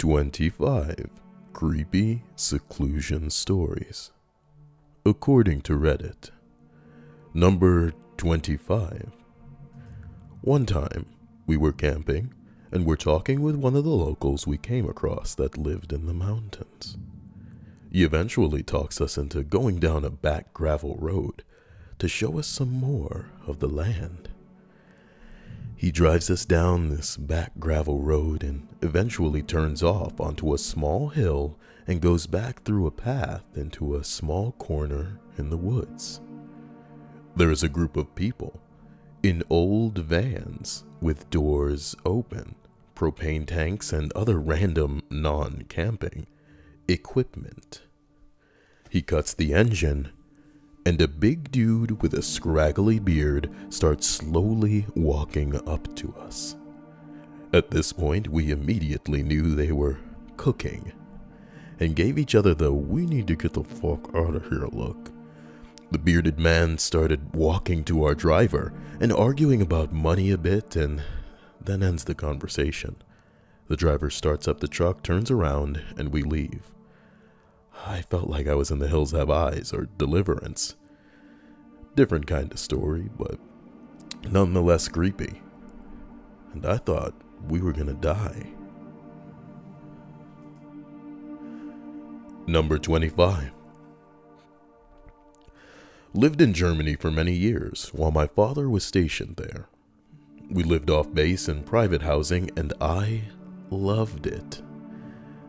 25 Creepy Seclusion Stories. According to Reddit. Number 25. One time, we were camping and were talking with one of the locals we came across that lived in the mountains. He eventually talks us into going down a back gravel road to show us some more of the land. He drives us down this back gravel road and eventually turns off onto a small hill and goes back through a path into a small corner in the woods. There is a group of people in old vans with doors open, propane tanks and other random non-camping equipment. He cuts the engine and a big dude with a scraggly beard starts slowly walking up to us. At this point, we immediately knew they were cooking and gave each other the "we need to get the fuck out of here" look. The bearded man started walking to our driver and arguing about money a bit and then ends the conversation. The driver starts up the truck, turns around, and we leave. I felt like I was in The Hills Have Eyes or Deliverance. Different kind of story, but nonetheless creepy. And I thought we were gonna die. Number 25. Lived in Germany for many years while my father was stationed there. We lived off base in private housing and I loved it.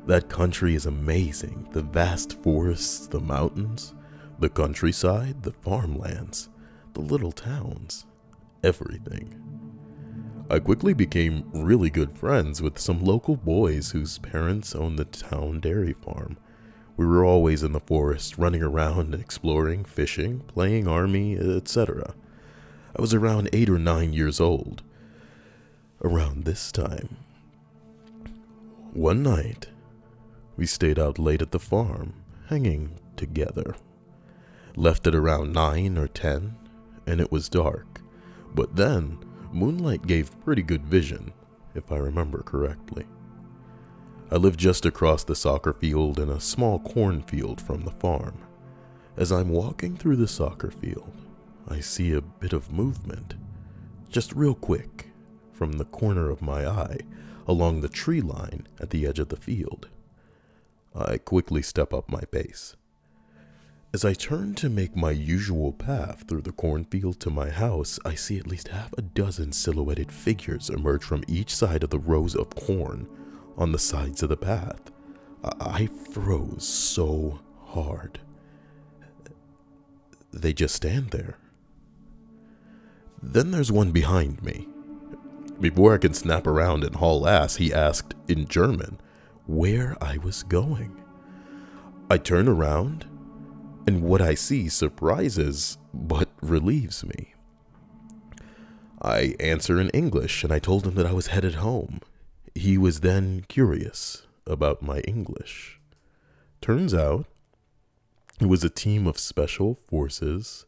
That country is amazing. The vast forests, the mountains, the countryside, the farmlands, the little towns, everything. I quickly became really good friends with some local boys whose parents owned the town dairy farm. We were always in the forest, running around, exploring, fishing, playing army, etc. I was around 8 or 9 years old. Around this time. One night, we stayed out late at the farm, hanging together. Left at around 9 or 10, and it was dark. But then, moonlight gave pretty good vision, if I remember correctly. I lived just across the soccer field in a small cornfield from the farm. As I'm walking through the soccer field, I see a bit of movement, just real quick, from the corner of my eye, along the tree line at the edge of the field. I quickly step up my pace. As I turn to make my usual path through the cornfield to my house, I see at least half a dozen silhouetted figures emerge from each side of the rows of corn on the sides of the path. I froze so hard. They just stand there. Then there's one behind me. Before I can snap around and haul ass, he asked in German where I was going. I turn around, and what I see surprises but relieves me. I answer in English, and I told him that I was headed home. He was then curious about my English. Turns out, it was a team of special forces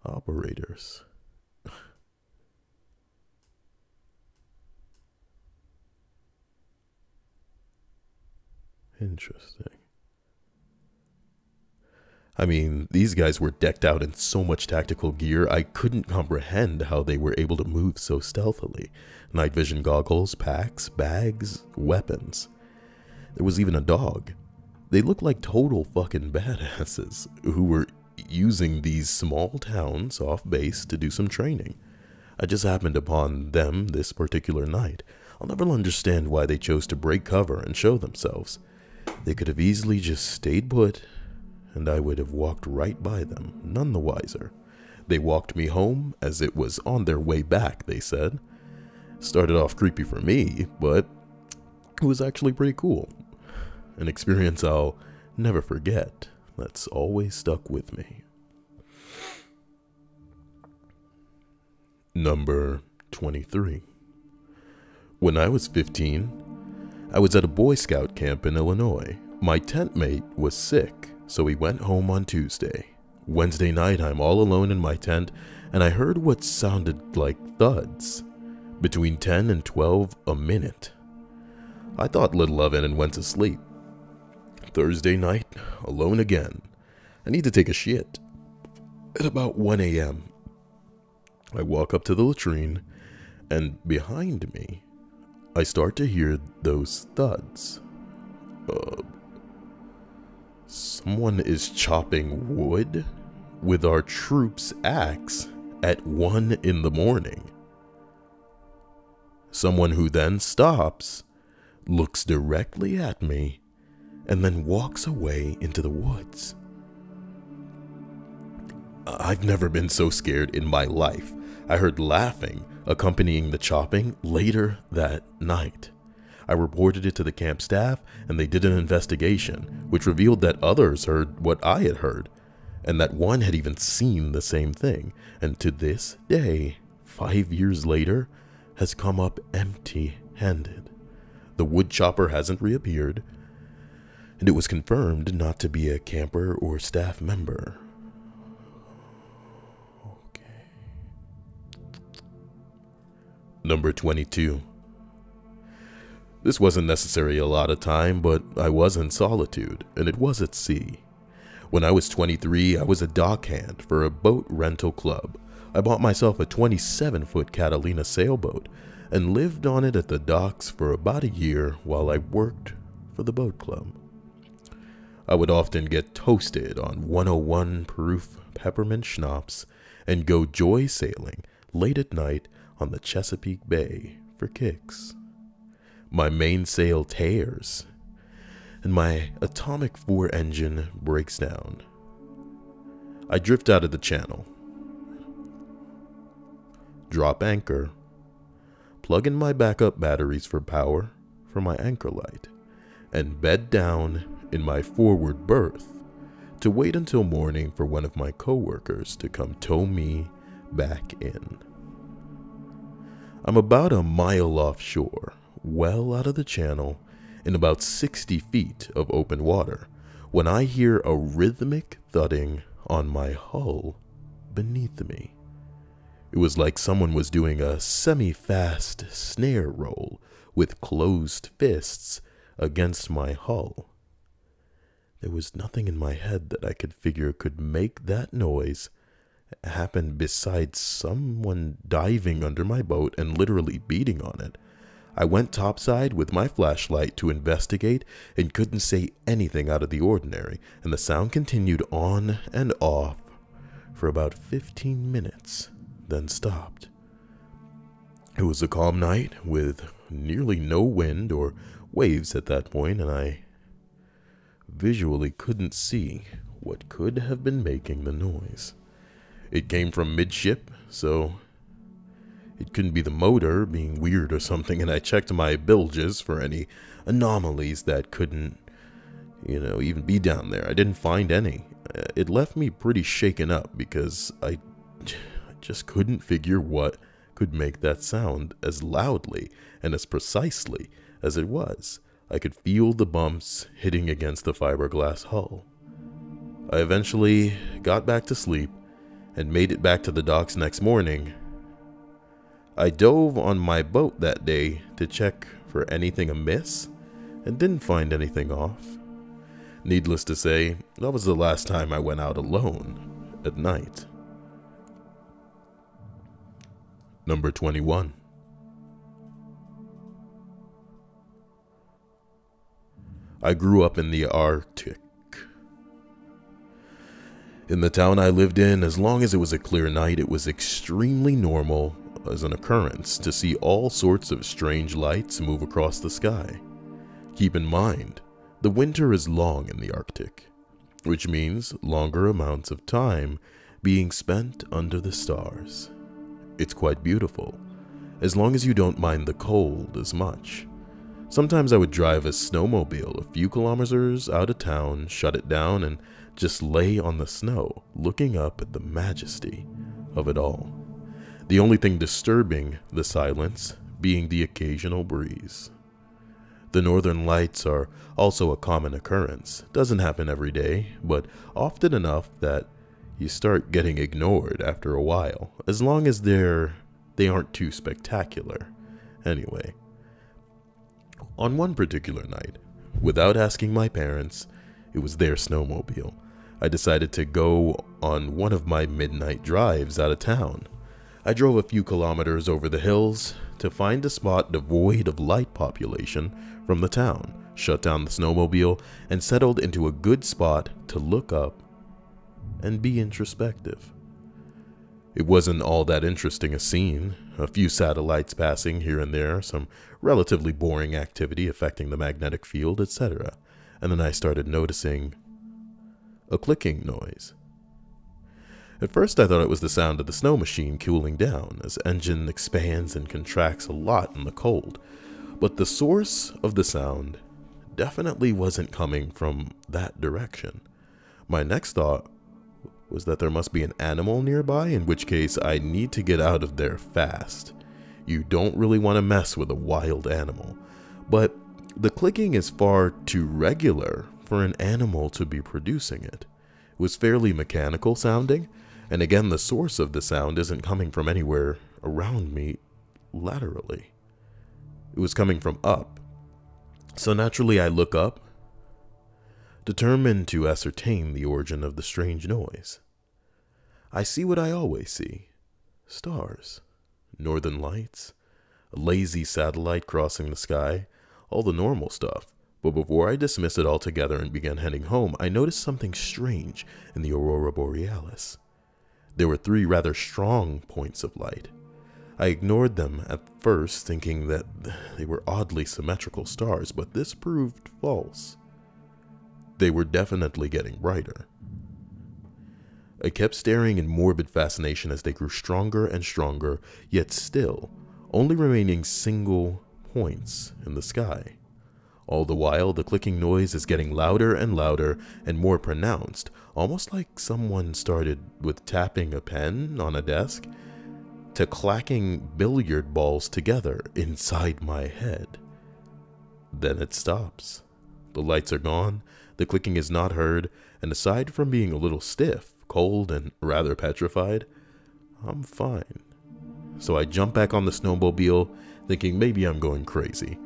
operators. Interesting. I mean, these guys were decked out in so much tactical gear, I couldn't comprehend how they were able to move so stealthily. Night vision goggles, packs, bags, weapons. There was even a dog. They looked like total fucking badasses who were using these small towns off base to do some training. I just happened upon them this particular night. I'll never understand why they chose to break cover and show themselves. They could have easily just stayed put, and I would have walked right by them, none the wiser. They walked me home as it was on their way back, they said. Started off creepy for me, but it was actually pretty cool. An experience I'll never forget, that's always stuck with me. Number 23. When I was 15, I was at a Boy Scout camp in Illinois. My tent mate was sick, so we went home on Tuesday. Wednesday night, I'm all alone in my tent, and I heard what sounded like thuds, between 10 and 12 a minute. I thought little of it and went to sleep. Thursday night, alone again. I need to take a shit. At about 1 a.m., I walk up to the latrine, and behind me, I start to hear those thuds. Someone is chopping wood with our troop's axe at 1 in the morning. Someone who then stops, looks directly at me, and then walks away into the woods. I've never been so scared in my life. I heard laughing accompanying the chopping later that night. I reported it to the camp staff, and they did an investigation, which revealed that others heard what I had heard, and that one had even seen the same thing, and to this day, 5 years later, has come up empty-handed. The wood chopper hasn't reappeared, and it was confirmed not to be a camper or staff member. Okay. Number 22. This wasn't necessarily a lot of time, but I was in solitude, and it was at sea. When I was 23, I was a dockhand for a boat rental club. I bought myself a 27-foot Catalina sailboat and lived on it at the docks for about a year while I worked for the boat club. I would often get toasted on 101 proof peppermint schnapps and go joy sailing late at night on the Chesapeake Bay for kicks. My mainsail tears, and my atomic 4 engine breaks down. I drift out of the channel, drop anchor, plug in my backup batteries for power for my anchor light, and bed down in my forward berth to wait until morning for one of my coworkers to come tow me back in. I'm about a mile offshore, well out of the channel, in about 60 feet of open water, when I hear a rhythmic thudding on my hull beneath me. It was like someone was doing a semi-fast snare roll with closed fists against my hull. There was nothing in my head that I could figure could make that noise happen besides someone diving under my boat and literally beating on it. I went topside with my flashlight to investigate and couldn't say anything out of the ordinary, and the sound continued on and off for about 15 minutes, then stopped. It was a calm night with nearly no wind or waves at that point, and I visually couldn't see what could have been making the noise. It came from midship, so it couldn't be the motor being weird or something, and I checked my bilges for any anomalies that couldn't, even be down there. I didn't find any. It left me pretty shaken up because I just couldn't figure what could make that sound as loudly and as precisely as it was. I could feel the bumps hitting against the fiberglass hull. I eventually got back to sleep and made it back to the docks next morning. I dove on my boat that day to check for anything amiss and didn't find anything off. Needless to say, that was the last time I went out alone at night. Number 21. I grew up in the Arctic. In the town I lived in, as long as it was a clear night, it was extremely normal as an occurrence to see all sorts of strange lights move across the sky. Keep in mind, the winter is long in the Arctic, which means longer amounts of time being spent under the stars. It's quite beautiful, as long as you don't mind the cold as much. Sometimes I would drive a snowmobile a few kilometers out of town, shut it down, and just lay on the snow, looking up at the majesty of it all. The only thing disturbing the silence being the occasional breeze. The northern lights are also a common occurrence. Doesn't happen every day, but often enough that you start getting ignored after a while, as long as they aren't too spectacular. Anyway, On one particular night, without asking my parents, it was their snowmobile, I decided to go on one of my midnight drives out of town. I drove a few kilometers over the hills to find a spot devoid of light population from the town, shut down the snowmobile, and settled into a good spot to look up and be introspective. It wasn't all that interesting a scene, a few satellites passing here and there, some relatively boring activity affecting the magnetic field, etc. And then I started noticing a clicking noise. At first I thought it was the sound of the snow machine cooling down, as engine expands and contracts a lot in the cold. But the source of the sound definitely wasn't coming from that direction. My next thought was that there must be an animal nearby, in which case I need to get out of there fast. You don't really want to mess with a wild animal. But the clicking is far too regular for an animal to be producing it. It was fairly mechanical sounding, and again the source of the sound isn't coming from anywhere around me laterally. It was coming from up. So naturally I look up, determined to ascertain the origin of the strange noise. I see what I always see. Stars, northern lights, a lazy satellite crossing the sky, all the normal stuff. But before I dismiss it altogether and began heading home, I noticed something strange in the aurora borealis. There were 3 rather strong points of light. I ignored them at first, thinking that they were oddly symmetrical stars, but this proved false. They were definitely getting brighter. I kept staring in morbid fascination as they grew stronger and stronger, yet still only remaining single points in the sky. All the while, the clicking noise is getting louder and louder and more pronounced, almost like someone started with tapping a pen on a desk to clacking billiard balls together inside my head. Then it stops. The lights are gone, the clicking is not heard, and aside from being a little stiff, cold, and rather petrified, I'm fine. So I jump back on the snowmobile, thinking maybe I'm going crazy.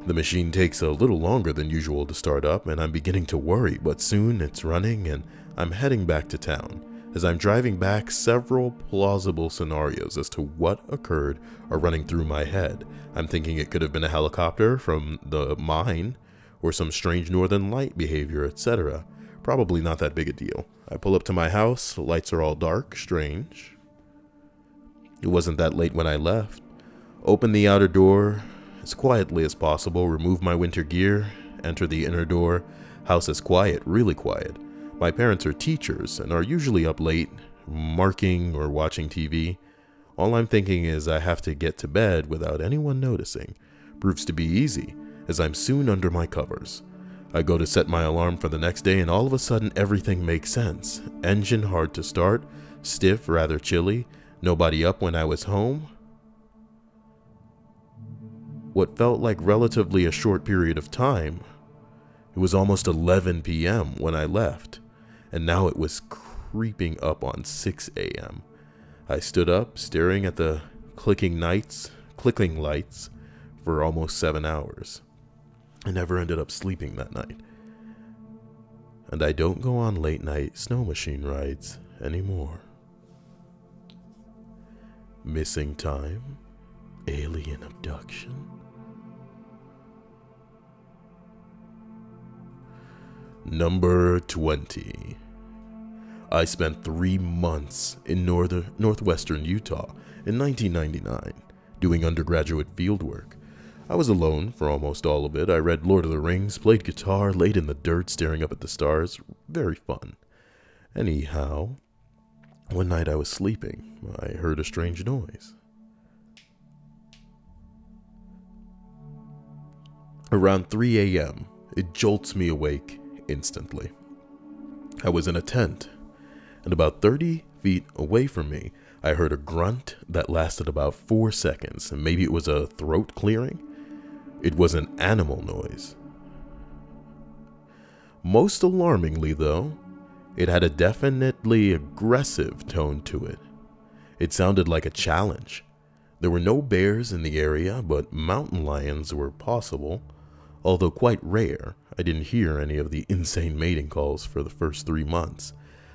The machine takes a little longer than usual to start up, and I'm beginning to worry, but soon it's running and I'm heading back to town. As I'm driving back, several plausible scenarios as to what occurred are running through my head. I'm thinking it could have been a helicopter from the mine, or some strange northern light behavior, etc. Probably not that big a deal. I pull up to my house, the lights are all dark, strange. It wasn't that late when I left. Open the outer door as quietly as possible, remove my winter gear, enter the inner door. House is quiet, really quiet. My parents are teachers and are usually up late, marking or watching TV. All I'm thinking is I have to get to bed without anyone noticing. Proves to be easy, as I'm soon under my covers. I go to set my alarm for the next day, and all of a sudden everything makes sense. Engine hard to start, stiff, rather chilly, nobody up when I was home. What felt like relatively a short period of time. It was almost 11 p.m. when I left, and now it was creeping up on 6 a.m. I stood up, staring at the clicking lights for almost 7 hours. I never ended up sleeping that night. And I don't go on late night snow machine rides anymore. Missing time? Alien abduction? Number 20. I spent 3 months in northwestern Utah in 1999 doing undergraduate fieldwork. I was alone for almost all of it. I read Lord of the Rings, played guitar, laid in the dirt staring up at the stars. Very fun. Anyhow, one night I was sleeping. I heard a strange noise. Around 3 a.m., it jolts me awake instantly. I was in a tent, and about 30 feet away from me, I heard a grunt that lasted about 4 seconds, and maybe it was a throat clearing. It was an animal noise. Most alarmingly, though, it had a definitely aggressive tone to it. It sounded like a challenge. There were no bears in the area, but mountain lions were possible. Although quite rare, I didn't hear any of the insane mating calls for the first 3 months.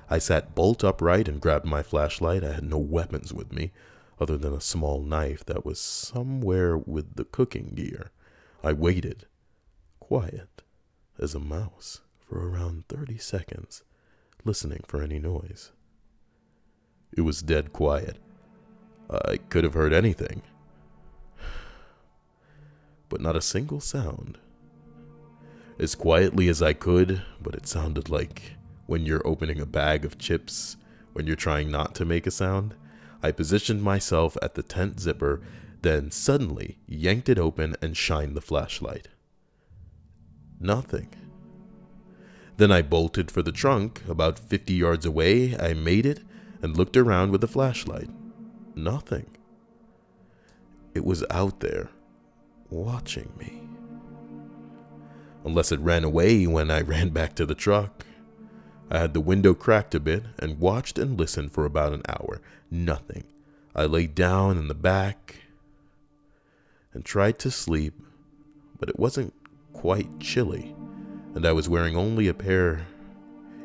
I sat bolt upright and grabbed my flashlight. I had no weapons with me, other than a small knife that was somewhere with the cooking gear. I waited, quiet as a mouse, for around 30 seconds, listening for any noise. It was dead quiet. I could have heard anything, but not a single sound. As quietly as I could, but it sounded like when you're opening a bag of chips when you're trying not to make a sound. I positioned myself at the tent zipper, then suddenly yanked it open and shined the flashlight. Nothing. Then I bolted for the trunk. About 50 yards away, I made it and looked around with the flashlight. Nothing. It was out there, watching me. Unless it ran away when I ran back to the truck. I had the window cracked a bit and watched and listened for about an hour. Nothing. I lay down in the back and tried to sleep, but it wasn't quite chilly, and I was wearing only a pair.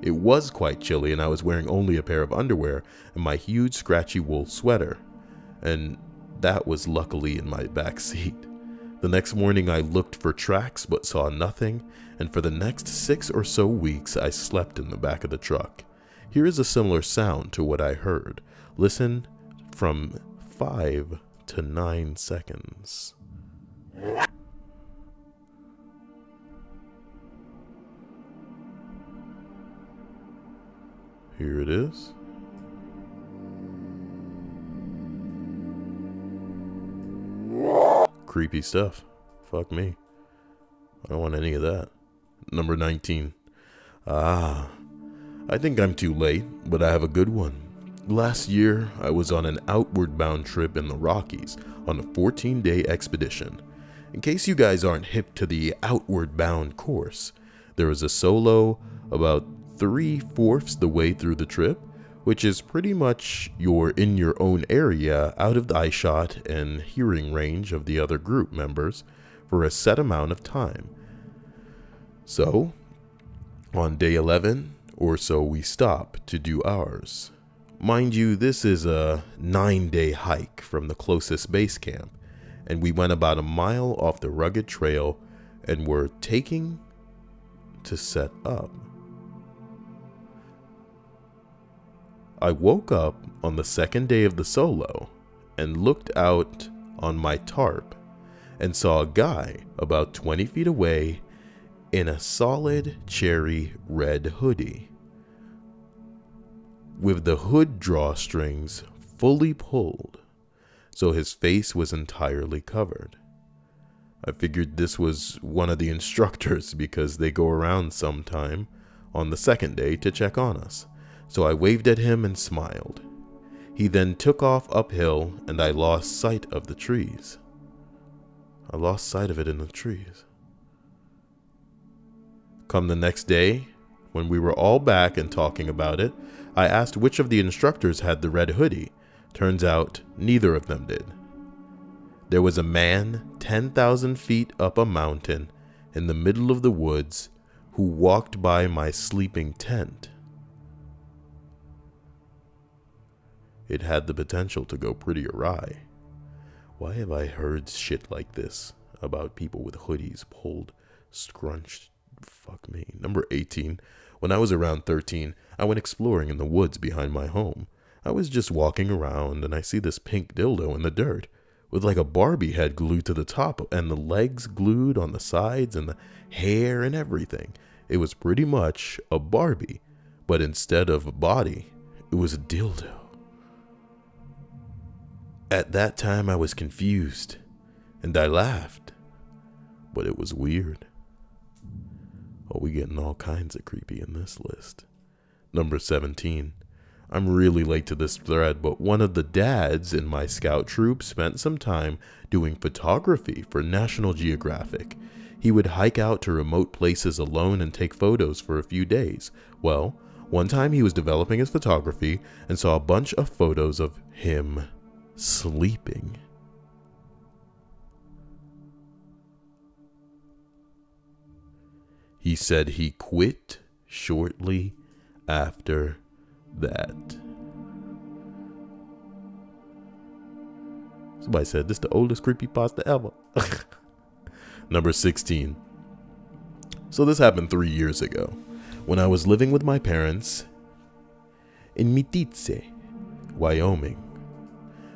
It was quite chilly, and I was wearing only a pair of underwear and my huge scratchy wool sweater, and that was luckily in my back seat. The next morning I looked for tracks but saw nothing, and for the next 6 or so weeks I slept in the back of the truck. Here is a similar sound to what I heard. Listen from 5 to 9 seconds. Here it is. Creepy stuff. Fuck me. I don't want any of that. Number 19. I think I'm too late, but I have a good one. Last year, I was on an outward bound trip in the Rockies on a 14-day expedition. In case you guys aren't hip to the outward bound course, there is a solo about 3/4 the way through the trip, which is pretty much you're in your own area, out of the eyeshot and hearing range of the other group members for a set amount of time. So, on day 11 or so, we stop to do ours. Mind you, this is a 9-day hike from the closest base camp, and we went about a mile off the rugged trail and were taking to set up. I woke up on the second day of the solo and looked out on my tarp and saw a guy about 20 feet away in a solid cherry red hoodie, with the hood drawstrings fully pulled, so his face was entirely covered. I figured this was one of the instructors because they go around sometime on the second day to check on us. So I waved at him and smiled. He then took off uphill and I lost sight of the trees. I lost sight of it in the trees. Come the next day, when we were all back and talking about it, I asked which of the instructors had the red hoodie. Turns out neither of them did. There was a man 10,000 feet up a mountain in the middle of the woods who walked by my sleeping tent. It had the potential to go pretty awry. Why have I heard shit like this about people with hoodies pulled, scrunched? Fuck me. Number 18. When I was around 13, I went exploring in the woods behind my home. I was just walking around and I see this pink dildo in the dirt with like a Barbie head glued to the top and the legs glued on the sides and the hair and everything. It was pretty much a Barbie, but instead of a body, it was a dildo. At that time, I was confused, and I laughed, but it was weird. Oh, we getting all kinds of creepy in this list. Number 17. I'm really late to this thread, but one of the dads in my scout troop spent some time doing photography for National Geographic. He would hike out to remote places alone and take photos for a few days. Well, one time he was developing his photography and saw a bunch of photos of him sleeping. he said he quit shortly after that. Somebody said this is the oldest creepypasta ever. Number 16. So this happened 3 years ago when I was living with my parents in Mitice, Wyoming.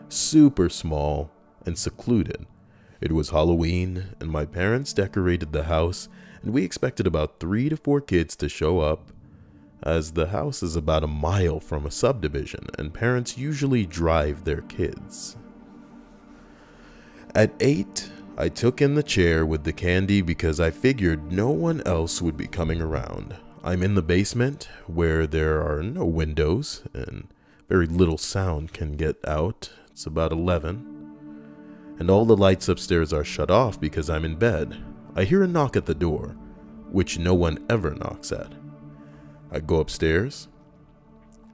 Super small and secluded. It was Halloween and my parents decorated the house, and we expected about 3 to 4 kids to show up, as the house is about a mile from a subdivision and parents usually drive their kids. At 8, I took in the chair with the candy because I figured no one else would be coming around. I'm in the basement where there are no windows and very little sound can get out. It's about 11. And all the lights upstairs are shut off because I'm in bed. I hear a knock at the door, which no one ever knocks at. I go upstairs,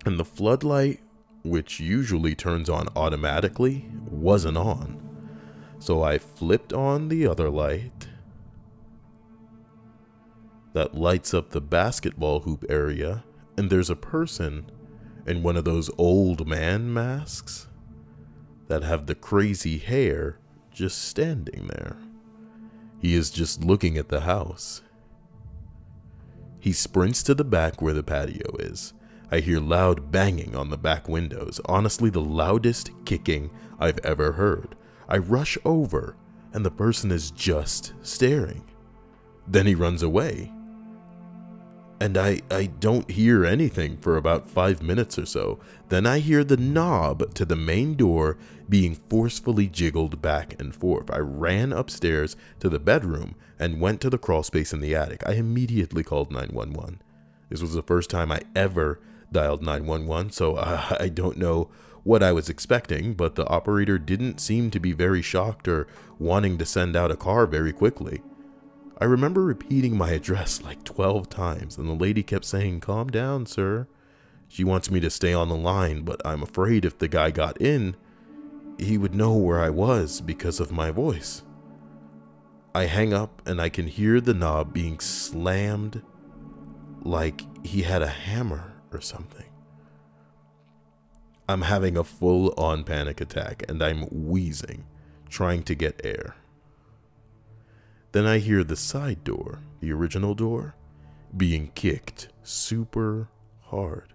and the floodlight, which usually turns on automatically, wasn't on. So I flipped on the other light that lights up the basketball hoop area, and there's a person in one of those old man masks that have the crazy hair just standing there. He is just looking at the house. He sprints to the back where the patio is. I hear loud banging on the back windows, honestly the loudest kicking I've ever heard. I rush over, and the person is just staring. Then he runs away. And I don't hear anything for about 5 minutes or so. Then I hear the knob to the main door being forcefully jiggled back and forth. I ran upstairs to the bedroom and went to the crawl space in the attic. I immediately called 911. This was the first time I ever dialed 911, so I don't know what I was expecting, but the operator didn't seem to be very shocked or wanting to send out a car very quickly. I remember repeating my address like 12 times, and the lady kept saying, "Calm down, sir." She wants me to stay on the line, but I'm afraid if the guy got in, he would know where I was because of my voice. I hang up, and I can hear the knob being slammed like he had a hammer or something. I'm having a full-on panic attack, and I'm wheezing, trying to get air. Then I hear the side door, the original door, being kicked super hard.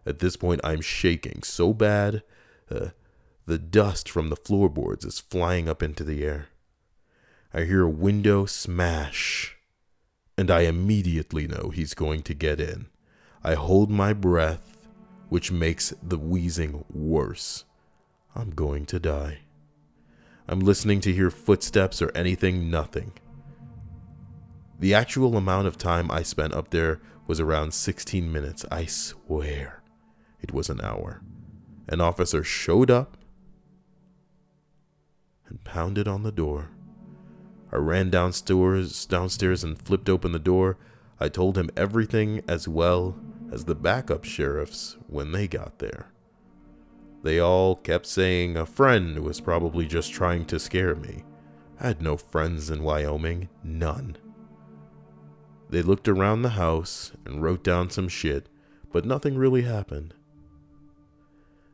At this point, I'm shaking so bad, the dust from the floorboards is flying up into the air. I hear a window smash, and I immediately know he's going to get in. I hold my breath, which makes the wheezing worse. I'm going to die. I'm listening to hear footsteps or anything, nothing. The actual amount of time I spent up there was around 16 minutes. I swear it was an hour. An officer showed up and pounded on the door. I ran downstairs and flipped open the door. I told him everything as well as the backup sheriffs when they got there. They all kept saying a friend was probably just trying to scare me. I had no friends in Wyoming, none. They looked around the house and wrote down some shit, but nothing really happened.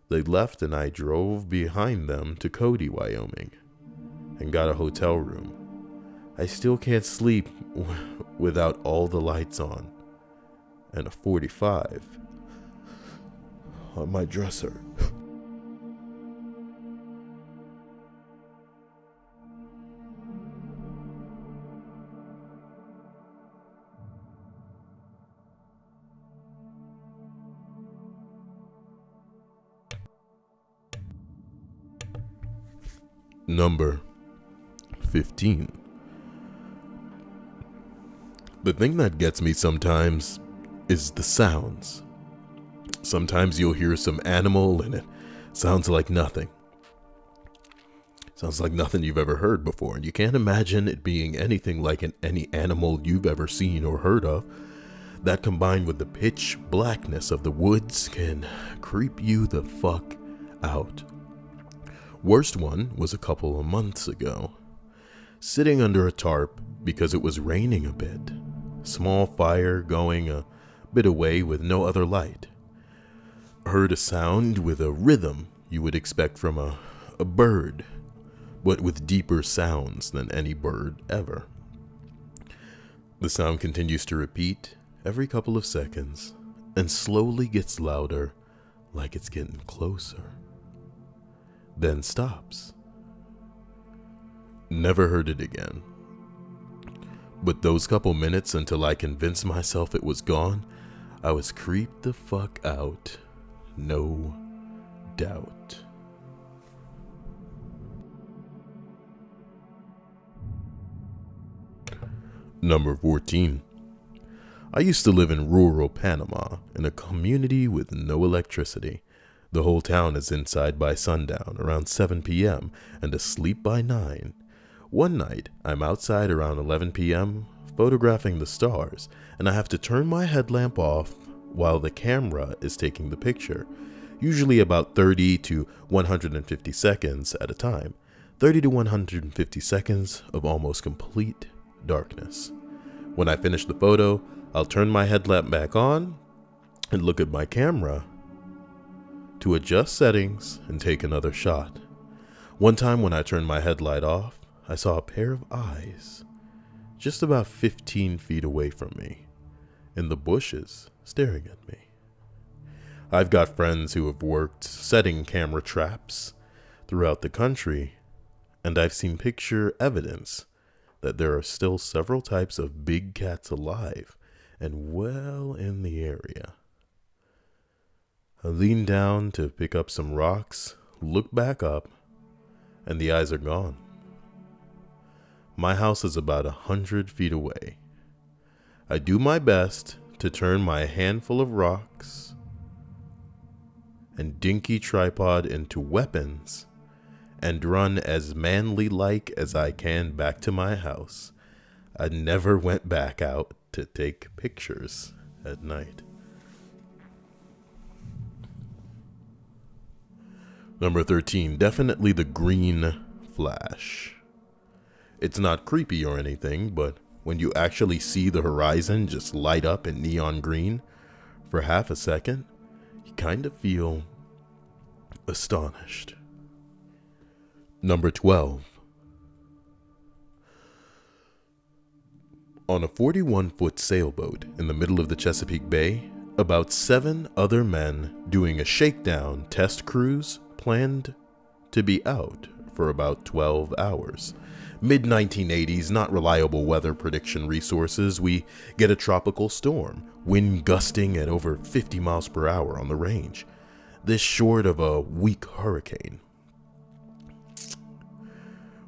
They left and I drove behind them to Cody, Wyoming, and got a hotel room. I still can't sleep without all the lights on, and a 45 on my dresser. Number 15. The thing that gets me sometimes is the sounds. Sometimes you'll hear some animal and it sounds like nothing. Sounds like nothing you've ever heard before, and you can't imagine it being anything like any animal you've ever seen or heard of. That combined with the pitch blackness of the woods can creep you the fuck out. Worst one was a couple of months ago. Sitting under a tarp because it was raining a bit. small fire going a bit away with no other light. Heard a sound with a rhythm you would expect from a bird, but with deeper sounds than any bird ever. The sound continues to repeat every couple of seconds and slowly gets louder, like it's getting closer. Then stops. Never heard it again. But those couple minutes until I convinced myself it was gone, I was creeped the fuck out. No doubt. Number 14. I used to live in rural Panama, in a community with no electricity. The whole town is inside by sundown, around 7 p.m., and asleep by 9. One night, I'm outside around 11 p.m., photographing the stars, and I have to turn my headlamp off while the camera is taking the picture, usually about 30 to 150 seconds at a time. 30 to 150 seconds of almost complete darkness. When I finish the photo, I'll turn my headlamp back on and look at my camera to adjust settings and take another shot. One time when I turned my headlight off, I saw a pair of eyes just about 15 feet away from me, in the bushes, staring at me. I've got friends who have worked setting camera traps throughout the country, and I've seen picture evidence that there are still several types of big cats alive and well in the area. I lean down to pick up some rocks, look back up, and the eyes are gone. My house is about 100 feet away. I do my best to turn my handful of rocks and dinky tripod into weapons and run as manly-like as I can back to my house. I never went back out to take pictures at night. Number 13, definitely the green flash. It's not creepy or anything, but when you actually see the horizon just light up in neon green for half a second, you kind of feel astonished. Number 12. On a 41-foot sailboat in the middle of the Chesapeake Bay, about 7 other men doing a shakedown test cruise planned to be out for about 12 hours. Mid-1980s, not reliable weather prediction resources, we get a tropical storm, wind gusting at over 50 miles per hour on the range. This short of a weak hurricane.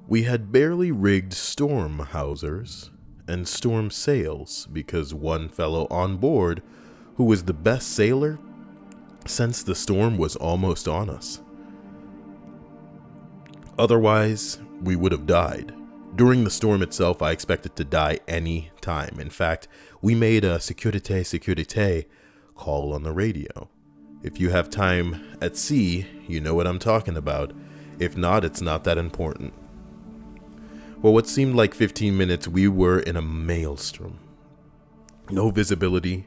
We had barely rigged storm hawsers and storm sails because one fellow on board, who was the best sailor, sensed the storm was almost on us. Otherwise, we would have died. During the storm itself, I expected to die any time. In fact, we made a sécurité call on the radio. If you have time at sea, you know what I'm talking about. If not, it's not that important. For what seemed like 15 minutes, we were in a maelstrom. No visibility,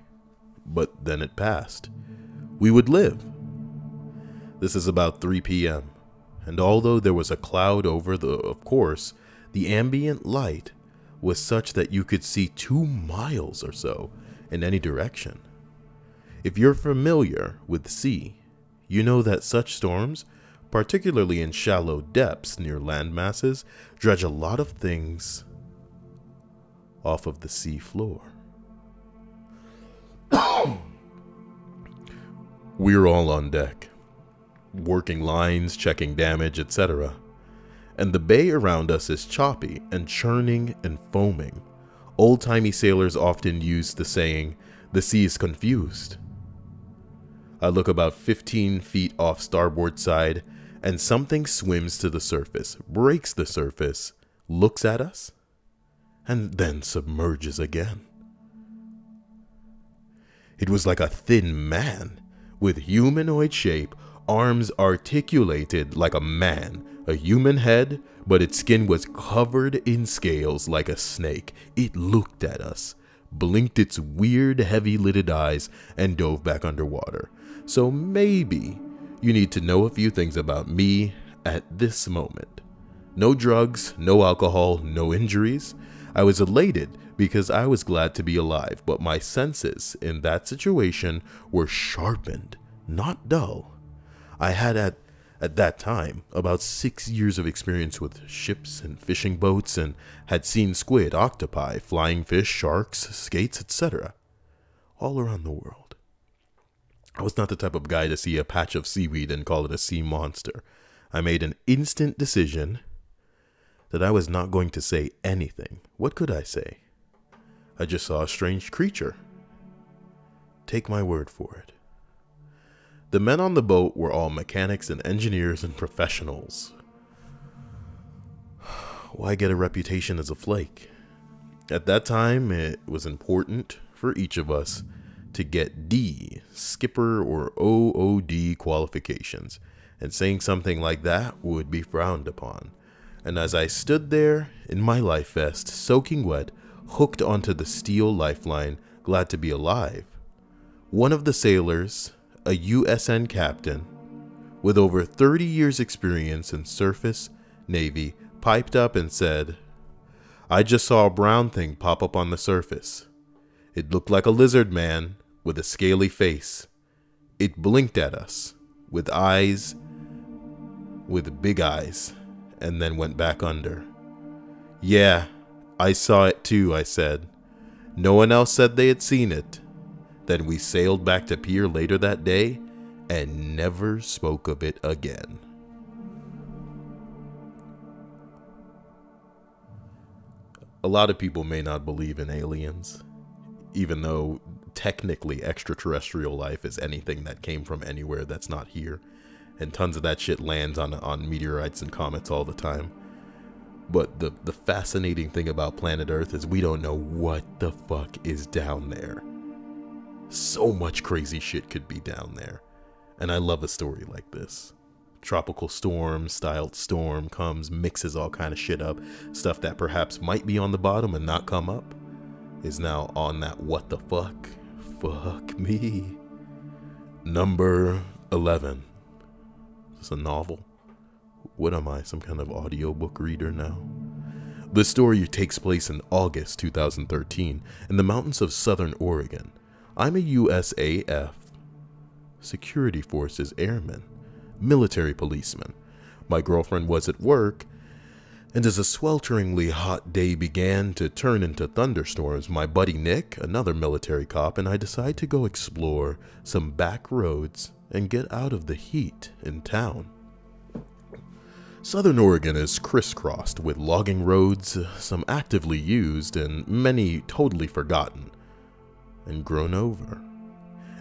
but then it passed. We would live. This is about 3 p.m. And although there was a cloud over of course, the ambient light was such that you could see 2 miles or so in any direction. If you're familiar with the sea, you know that such storms, particularly in shallow depths near land masses, dredge a lot of things off of the sea floor. We're all on deck, working lines, checking damage, etc. And the bay around us is choppy and churning and foaming. Old-timey sailors often use the saying, "The sea is confused." I look about 15 feet off starboard side, and something swims to the surface, breaks the surface, looks at us, and then submerges again. It was like a thin man, with humanoid shape, arms articulated like a man, a human head, but its skin was covered in scales like a snake. It looked at us, blinked its weird, heavy-lidded eyes, and dove back underwater. So maybe you need to know a few things about me at this moment. No drugs, no alcohol, no injuries. I was elated because I was glad to be alive, but my senses in that situation were sharpened, not dull. I had at that time about 6 years of experience with ships and fishing boats and had seen squid, octopi, flying fish, sharks, skates, etc. all around the world. I was not the type of guy to see a patch of seaweed and call it a sea monster. I made an instant decision that I was not going to say anything. What could I say? I just saw a strange creature. Take my word for it. The men on the boat were all mechanics and engineers and professionals. Why get a reputation as a flake? At that time, it was important for each of us to get D, skipper or OOD qualifications, and saying something like that would be frowned upon. And as I stood there in my life vest, soaking wet, hooked onto the steel lifeline, glad to be alive, one of the sailors, a USN captain, with over 30 years experience in surface, Navy, piped up and said, "I just saw a brown thing pop up on the surface. It looked like a lizard man with a scaly face. It blinked at us with big eyes, and then went back under." "Yeah, I saw it too," I said. No one else said they had seen it. Then we sailed back to pier later that day and never spoke of it again. A lot of people may not believe in aliens, even though technically extraterrestrial life is anything that came from anywhere that's not here. And tons of that shit lands on meteorites and comets all the time. But the fascinating thing about planet Earth is we don't know what the fuck is down there. So much crazy shit could be down there. And I love a story like this. Tropical storm, styled storm comes, mixes all kind of shit up. Stuff that perhaps might be on the bottom and not come up is now on that what the fuck. Fuck me. Number 11. Is this a novel? What am I, some kind of audiobook reader now? The story takes place in August 2013 in the mountains of southern Oregon. I'm a USAF, Security Forces airman, military policeman. My girlfriend was at work, and as a swelteringly hot day began to turn into thunderstorms, my buddy Nick, another military cop, and I decided to go explore some back roads and get out of the heat in town. Southern Oregon is crisscrossed with logging roads, some actively used and many totally forgotten and grown over.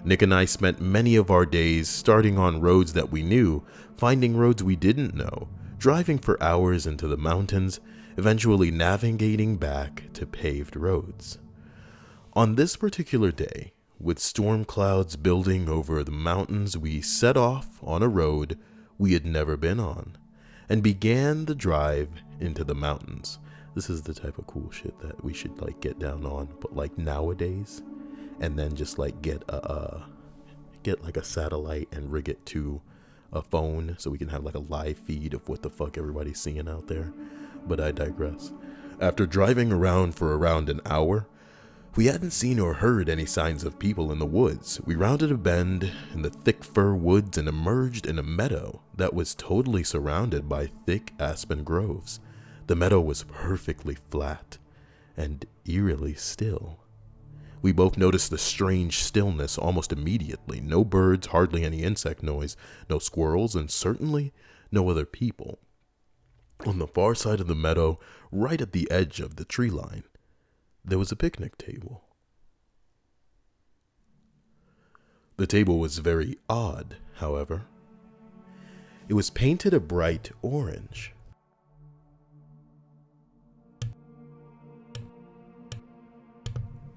Nick and I spent many of our days starting on roads that we knew, finding roads we didn't know, driving for hours into the mountains, eventually navigating back to paved roads. On this particular day, with storm clouds building over the mountains, we set off on a road we had never been on and began the drive into the mountains. This is the type of cool shit that we should like get down on, but like nowadays, and then just like get like a satellite and rig it to a phone so we can have like a live feed of what the fuck everybody's seeing out there. But I digress. After driving around for around an hour, we hadn't seen or heard any signs of people in the woods. We rounded a bend in the thick fir woods and emerged in a meadow that was totally surrounded by thick aspen groves. The meadow was perfectly flat and eerily still. We both noticed the strange stillness almost immediately. No birds, hardly any insect noise, no squirrels, and certainly no other people. On the far side of the meadow, right at the edge of the tree line, there was a picnic table. The table was very odd, however. It was painted a bright orange.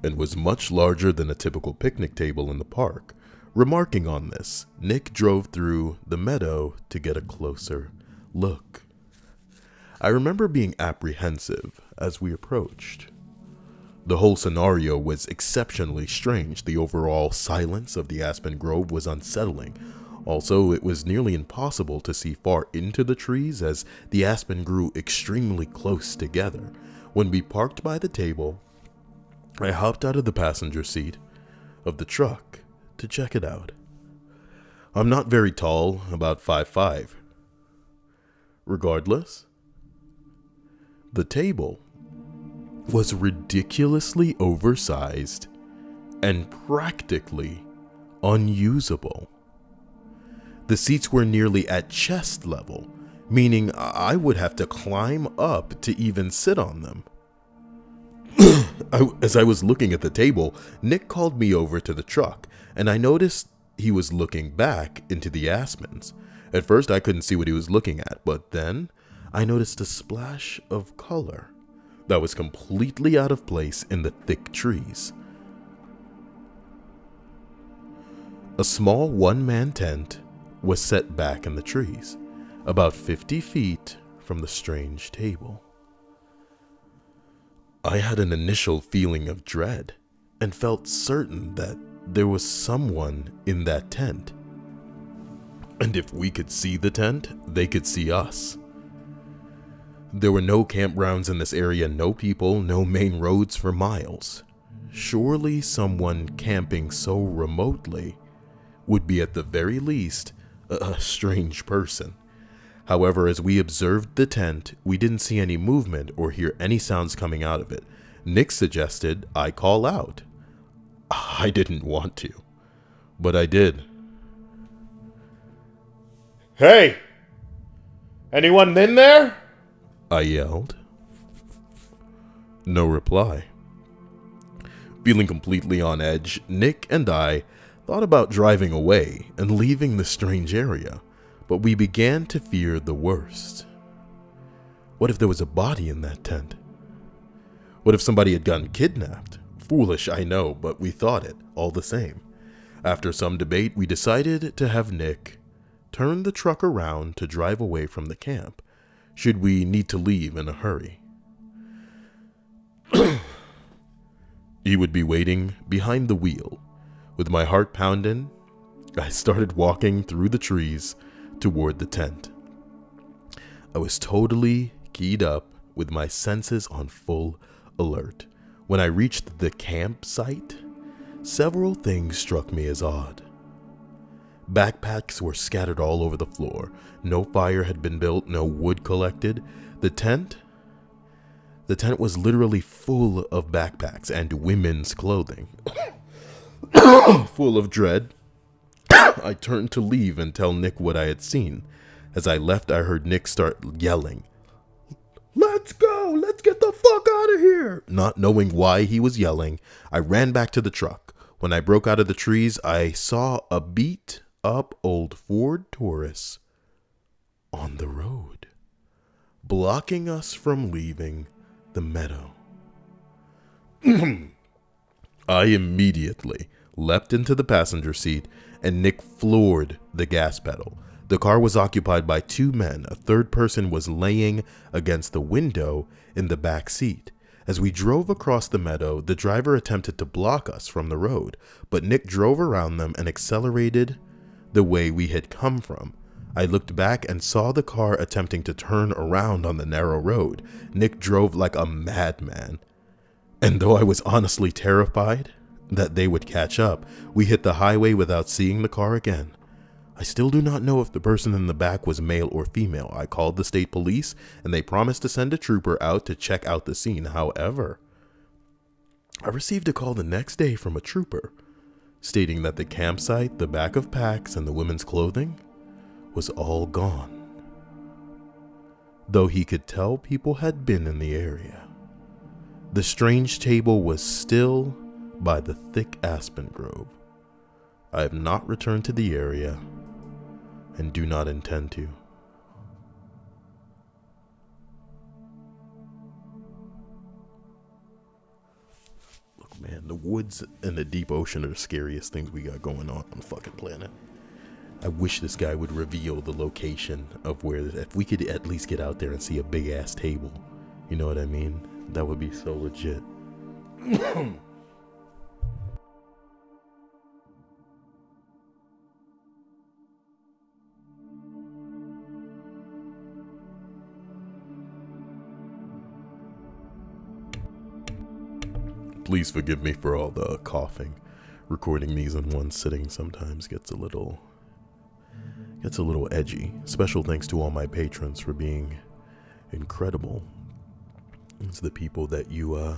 And was much larger than a typical picnic table in the park. Remarking on this, Nick drove through the meadow to get a closer look. I remember being apprehensive as we approached. The whole scenario was exceptionally strange. The overall silence of the aspen grove was unsettling. Also, it was nearly impossible to see far into the trees as the aspen grew extremely close together. When we parked by the table, I hopped out of the passenger seat of the truck to check it out. I'm not very tall, about 5'5". Regardless, the table was ridiculously oversized and practically unusable. The seats were nearly at chest level, meaning I would have to climb up to even sit on them. As I was looking at the table, Nick called me over to the truck, and I noticed he was looking back into the aspens. At first, I couldn't see what he was looking at, but then I noticed a splash of color that was completely out of place in the thick trees. A small one-man tent was set back in the trees, about 50 feet from the strange table. I had an initial feeling of dread and felt certain that there was someone in that tent. And if we could see the tent, they could see us. There were no campgrounds in this area, no people, no main roads for miles. Surely someone camping so remotely would be at the very least a strange person. However, as we observed the tent, we didn't see any movement or hear any sounds coming out of it. Nick suggested I call out. I didn't want to, but I did. Hey! Anyone in there? I yelled. No reply. Feeling completely on edge, Nick and I thought about driving away and leaving the strange area, but we began to fear the worst. What if there was a body in that tent? What if somebody had gotten kidnapped? Foolish, I know, but we thought it all the same. After some debate, we decided to have Nick turn the truck around to drive away from the camp, should we need to leave in a hurry. He would be waiting behind the wheel. With my heart pounding, I started walking through the trees toward the tent. I was totally keyed up with my senses on full alert. When I reached the campsite, several things struck me as odd. Backpacks were scattered all over the floor. No fire had been built, no wood collected. The tent was literally full of backpacks and women's clothing. Full of dread, I turned to leave and tell Nick what I had seen. As I left, I heard Nick start yelling, "Let's go! Let's get the fuck out of here!" Not knowing why he was yelling, I ran back to the truck. When I broke out of the trees, I saw a beat-up old Ford Taurus on the road, blocking us from leaving the meadow. I immediately leapt into the passenger seat, and Nick floored the gas pedal. The car was occupied by two men. A third person was laying against the window in the back seat. As we drove across the meadow, the driver attempted to block us from the road, but Nick drove around them and accelerated the way we had come from. I looked back and saw the car attempting to turn around on the narrow road. Nick drove like a madman. And though I was honestly terrified that they would catch up, we hit the highway without seeing the car again. I still do not know if the person in the back was male or female. I called the state police, and they promised to send a trooper out to check out the scene. However, I received a call the next day from a trooper stating that the campsite, the back of packs, and the women's clothing was all gone, though he could tell people had been in the area. The strange table was still by the thick aspen grove. I have not returned to the area and do not intend to. Look, man, the woods and the deep ocean are the scariest things we got going on the fucking planet. I wish this guy would reveal the location of where, if we could at least get out there and see a big ass table. You know what I mean? That would be so legit. Please forgive me for all the coughing. Recording these in one sitting sometimes gets a little edgy. Special thanks to all my patrons for being incredible. It's the people that you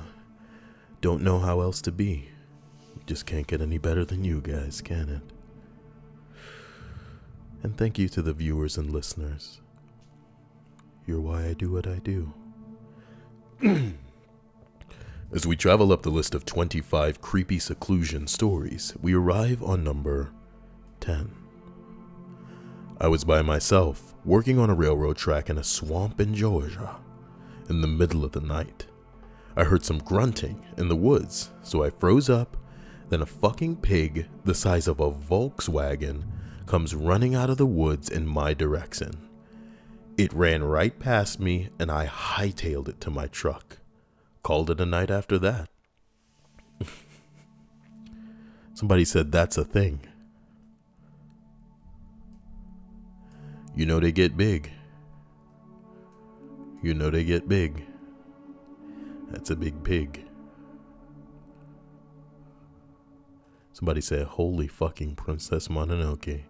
don't know how else to be. You just can't get any better than you guys, can it? And thank you to the viewers and listeners. You're why I do what I do. As we travel up the list of 25 creepy seclusion stories, we arrive on number 10. I was by myself, working on a railroad track in a swamp in Georgia. In the middle of the night, I heard some grunting in the woods, so I froze up. Then a fucking pig the size of a Volkswagen comes running out of the woods in my direction. It ran right past me and I hightailed it to my truck. Called it a night after that. Somebody said that's a thing. You know they get big. You know they get big. That's a big pig. Somebody said, holy fucking Princess Mononoke.